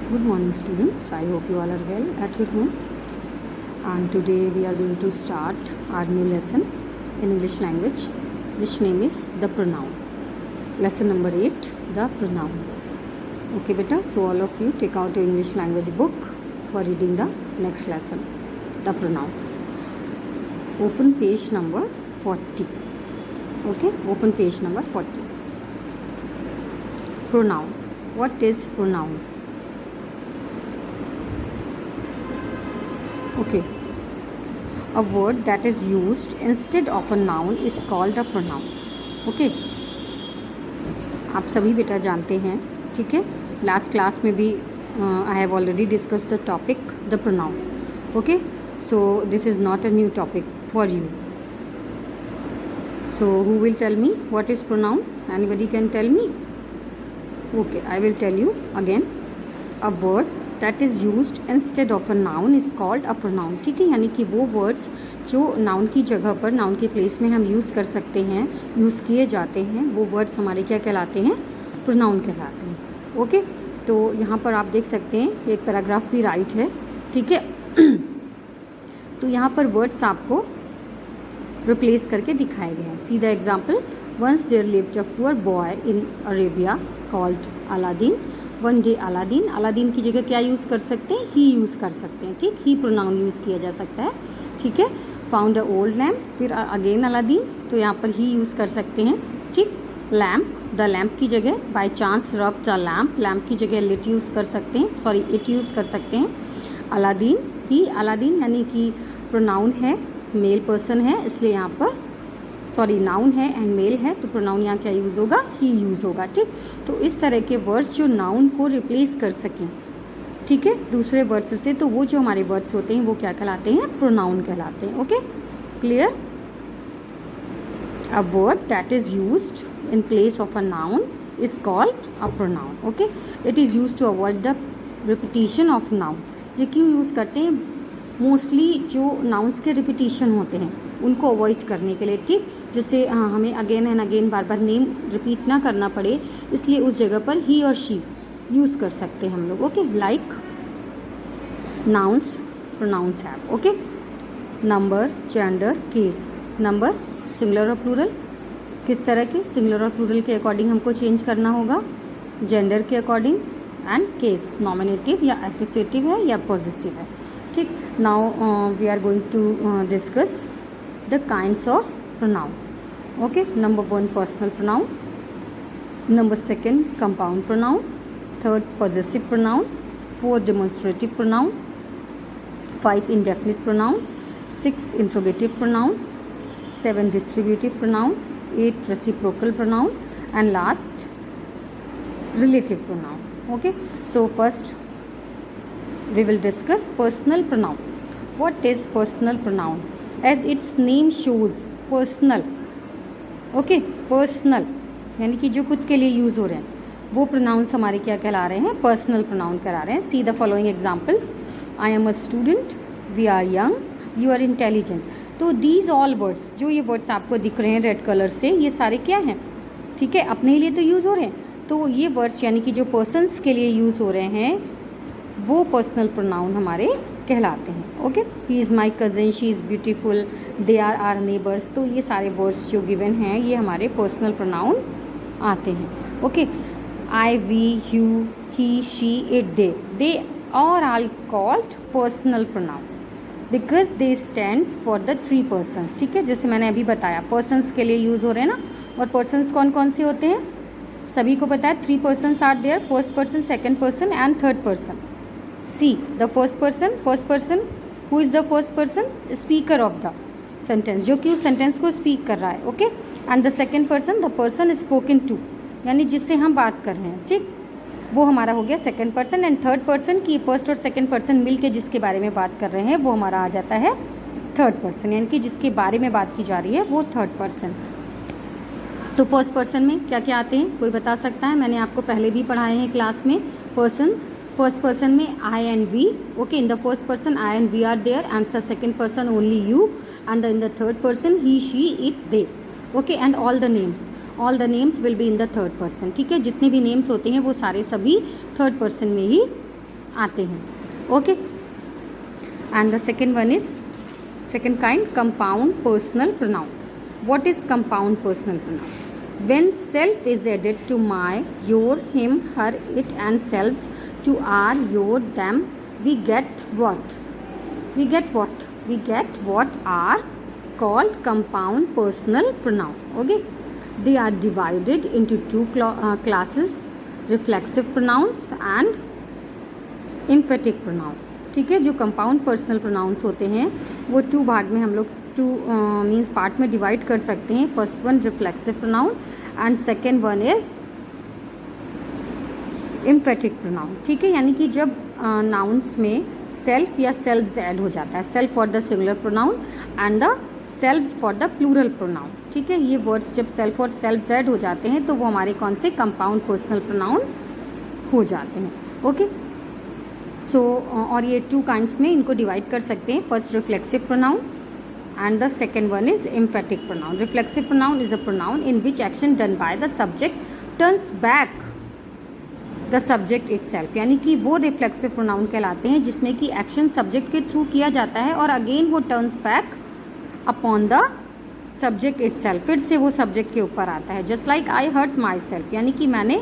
Good morning students, I hope you all are well at your home, and today we are going to start our new lesson in English language, which name is the pronoun. Lesson number 8, the pronoun. Okay beta, so all of you take out your English language book for reading the next lesson, the pronoun. Open page number 40. Okay, open page number 40. Pronoun. What is pronoun? Okay, a word that is used instead of a noun is called a pronoun. Okay, आप सभी बेटा जानते हैं, ठीक है. Last class में भी I have already discuss the topic the pronoun. Okay, so this is not a new topic for you. So who will tell me what is pronoun? Anybody can tell me? Okay, I will tell you again. A word that is used instead of a noun is called a pronoun. ठीक है, यानी कि वो words जो noun की जगह पर, noun के place में हम use कर सकते हैं, use किए जाते हैं, वो words हमारे क्या कहलाते हैं? pronoun कहलाते हैं. ओके, तो यहाँ पर आप देख सकते हैं एक पैराग्राफ भी राइट है, ठीक है. तो यहाँ पर वर्ड्स आपको रिप्लेस करके दिखाए गए हैं. See the example. Once there lived a poor boy in Arabia called Aladdin. One day Aladdin. Aladdin की जगह क्या यूज़ कर सकते हैं? ही यूज़ कर सकते हैं. ठीक, ही प्रोनाउन यूज़ किया जा सकता है. ठीक है. Found a old lamp. फिर अगेन अलादीन, तो यहाँ पर ही यूज़ कर सकते हैं. ठीक. लैम्प, द लैम्प की जगह बाय चांस रब द लैम्प. लैम्प की जगह लिट यूज़ कर सकते हैं, सॉरी इट यूज़ कर सकते हैं. अलादीन, ही अलादीन यानी कि प्रोनाउन है, मेल पर्सन है, इसलिए यहाँ पर सॉरी नाउन है एंड मेल है, तो प्रोनाउन यहाँ क्या यूज़ होगा? ही यूज़ होगा. ठीक, तो इस तरह के वर्ड्स जो नाउन को रिप्लेस कर सकें, ठीक है, दूसरे वर्ड्स से, तो वो जो हमारे वर्ड्स होते हैं वो क्या कहलाते हैं? प्रोनाउन कहलाते हैं. Okay, clear. A word that is used in place of a noun is called a pronoun. Okay, it is used to avoid the repetition of noun. ये क्यों यूज़ करते हैं? मोस्टली जो नाउन्स के रिपीटिशन होते हैं उनको अवॉइड करने के लिए. ठीक, जिससे हमें again and again bar bar name repeat ना करना पड़े, इसलिए उस जगह पर ही और शी यूज़ कर सकते हैं हम लोग. Okay, like nouns pronouns have. Okay, number, gender, case. Number singular और प्लूरल, किस तरह के? सिंगुलर और प्लूरल के अकॉर्डिंग हमको चेंज करना होगा, जेंडर के अकॉर्डिंग. एंड केस नॉमिनेटिव या एक्यूसेटिव है या पॉजिटिव है. ठीक, now we are going to discuss the kinds of pronoun. Okay, number 1 personal pronoun, number 2 compound pronoun, 3rd possessive pronoun, 4 demonstrative pronoun, 5 indefinite pronoun, 6 interrogative pronoun, 7 distributive pronoun, 8 reciprocal pronoun, and last relative pronoun. Okay, so first we will discuss personal pronoun. What is personal pronoun? As its name shows, personal. Okay, personal यानी कि जो खुद के लिए use हो रहे हैं वो प्रोनाउंस हमारे क्या कहला रहे हैं? पर्सनल प्रोनाउन कहला रहे हैं. See the following examples. I am a student, we are young, you are intelligent. तो दीज ऑल वर्ड्स, जो ये वर्ड्स आपको दिख रहे हैं रेड कलर से, ये सारे क्या हैं? ठीक है, अपने लिए तो यूज़ हो रहे हैं. तो ये वर्ड्स यानी कि जो पर्सनस के लिए यूज़ हो रहे हैं वो पर्सनल प्रोनाउन हमारे कहलाते हैं. Okay, he is my cousin, she is beautiful, they are our neighbours. तो ये सारे वर्ड्स जो गिवन हैं ये हमारे पर्सनल प्रोनाउन आते हैं. Okay, I, we, you, he, she, it, they are all called personal pronoun because they stands for the 3 persons. ठीक है, जैसे मैंने अभी बताया पर्सन्स के लिए यूज़ हो रहे हैं ना. और पर्सन्स कौन कौन से होते हैं? सभी को पता है. 3 persons are there, first person, second person and third person. See the first person, who is the first person? Speaker of the sentence, जो कि उस सेंटेंस को स्पीक कर रहा है. Okay, and the second person, the person spoken to, यानी जिससे हम बात कर रहे हैं. ठीक, वो हमारा हो गया second person. And third person की फर्स्ट और सेकेंड पर्सन मिल के जिसके बारे में बात कर रहे हैं वो हमारा आ जाता है थर्ड पर्सन, यानी कि जिसके बारे में बात की जा रही है वो थर्ड पर्सन. तो फर्स्ट पर्सन में क्या क्या आते हैं कोई बता सकता है? मैंने आपको पहले भी पढ़ाए हैं क्लास में. पर्सन, फर्स्ट पर्सन में I and we. Okay, in the first person I and we are there, and the second person only you, and in the third person he, she, it, they. Okay, and all the names will be in the third person. ठीक है, जितने भी names होते हैं वो सारे सभी third person में ही आते हैं. Okay, and the second one is second kind, compound personal pronoun. What is compound personal pronoun? When self is added to my, your, him, her, it and selves to our, your, them, we get what? We get what? We get what are called compound personal pronoun. Okay, they are divided into two classes, reflexive pronouns and emphatic pronoun. ठीक है, जो compound personal pronouns होते हैं वो 2 भाग में हम लोग 2 मीन्स पार्ट में डिवाइड कर सकते हैं. First one reflexive pronoun and second one is emphatic pronoun. ठीक है, यानी कि जब नाउन्स में सेल्फ या सेल्व्स ऐड हो जाता है, self for the singular pronoun and the selves for the plural pronoun. ठीक है, ये वर्ड्स जब सेल्फ और सेल्व्स ऐड हो जाते हैं तो वो हमारे कौन से कंपाउंड पर्सनल प्रोनाउन हो जाते हैं. ओके, सो और ये 2 काइंड्स में इनको डिवाइड कर सकते हैं. First reflexive pronoun and the second one is emphatic pronoun. Reflexive pronoun is a pronoun in which action done by the subject turns back the subject itself. यानी कि वो रिफ्लेक्सिव प्रोनाउन कहलाते हैं जिसमें कि एक्शन सब्जेक्ट के through किया जाता है और अगेन वो turns back upon the subject itself, फिर से वो सब्जेक्ट के ऊपर आता है. Just like I hurt myself, यानी कि मैंने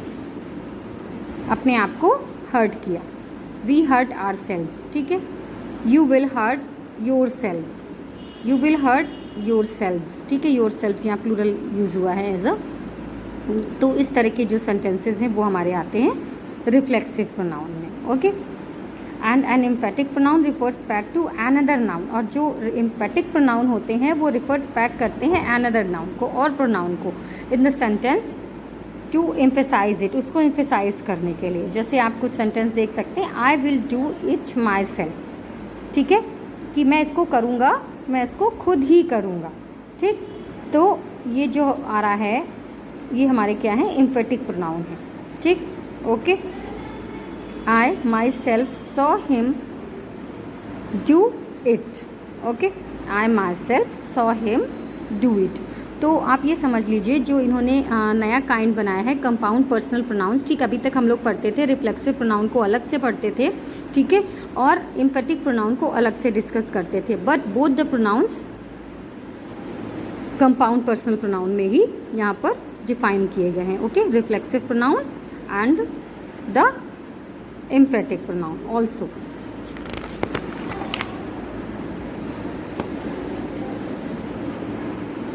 अपने आप को हर्ट किया. We hurt ourselves. ठीक है, you will hurt yourself, you will hurt yourselves. ठीक है, yourselves यहाँ प्लूरल यूज हुआ है एज अ. तो इस तरह के जो सेंटेंसेस हैं वो हमारे आते हैं रिफ्लेक्सिव प्रोनाउन में. Okay, and an emphatic pronoun refers back to another noun. और जो एम्फेटिक प्रोनाउन होते हैं वो रिफर्स बैक करते हैं अनदर नाउन को और प्रोनाउन को in the sentence to emphasise it, उसको एम्फेसाइज करने के लिए. जैसे आप कुछ सेंटेंस देख सकते हैं, I will do it my self. ठीक है, कि मैं इसको करूँगा, मैं इसको खुद ही करूँगा. ठीक, तो ये जो आ रहा है ये हमारे क्या है, एम्फेटिक प्रोनाउन है. ठीक, okay, I my self saw him do it. Okay, I my self saw him do it. तो आप ये समझ लीजिए जो इन्होंने नया काइंड बनाया है कंपाउंड पर्सनल प्रोनाउंस. ठीक, अभी तक हम लोग पढ़ते थे रिफ्लेक्सिव प्रोनाउन को अलग से पढ़ते थे. ठीक है, और एम्फेटिक प्रोनाउन को अलग से डिस्कस करते थे. But both the pronounce compound personal pronoun में ही यहाँ पर डिफाइन किए गए हैं. Okay, reflexive pronoun and the emphatic pronoun also.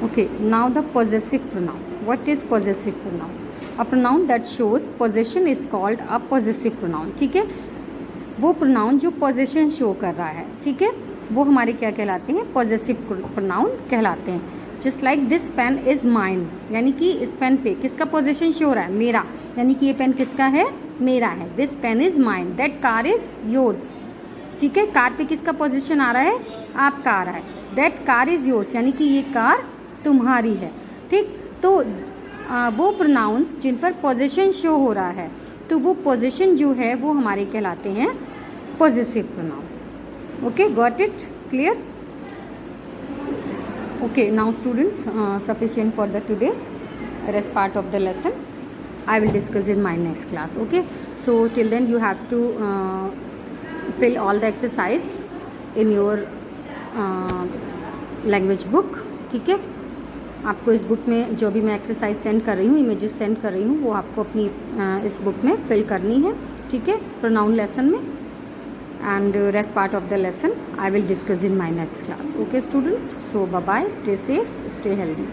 Okay, now the possessive pronoun. What is possessive pronoun? A pronoun that shows possession is called a possessive pronoun. ठीक है, वो pronoun जो possession show कर रहा है, ठीक है, वो हमारे क्या कहलाते हैं, possessive pronoun कहलाते हैं. Just like this pen is mine, यानी कि इस पेन पे किसका possession show हो रहा है, मेरा, यानी कि ये पेन किसका है, मेरा है. This pen is mine. That car is yours. ठीक है, कार पे किसका possession आ रहा है, आपका आ रहा है. That car is yours, यानी कि ये कार तुम्हारी है. ठीक, तो वो प्रोनाउंस जिन पर पोजेशन शो हो रहा है, तो वो पोजेशन जो है वो हमारे कहलाते हैं possessive pronoun. Okay, got it, clear? Okay, now students, sufficient for the today. Rest part of the lesson I will discuss in my next class. Okay, so till then you have to fill all the exercise in your language book. ठीक है, आपको इस book में जो भी मैं exercise send कर रही हूँ, इमेजेस सेंड कर रही हूँ, वो आपको अपनी इस बुक में फिल करनी है. ठीक है, प्रोनाउन लेसन में. And rest part of the lesson I will discuss in my next class. Okay students, so bye bye, stay safe, stay healthy.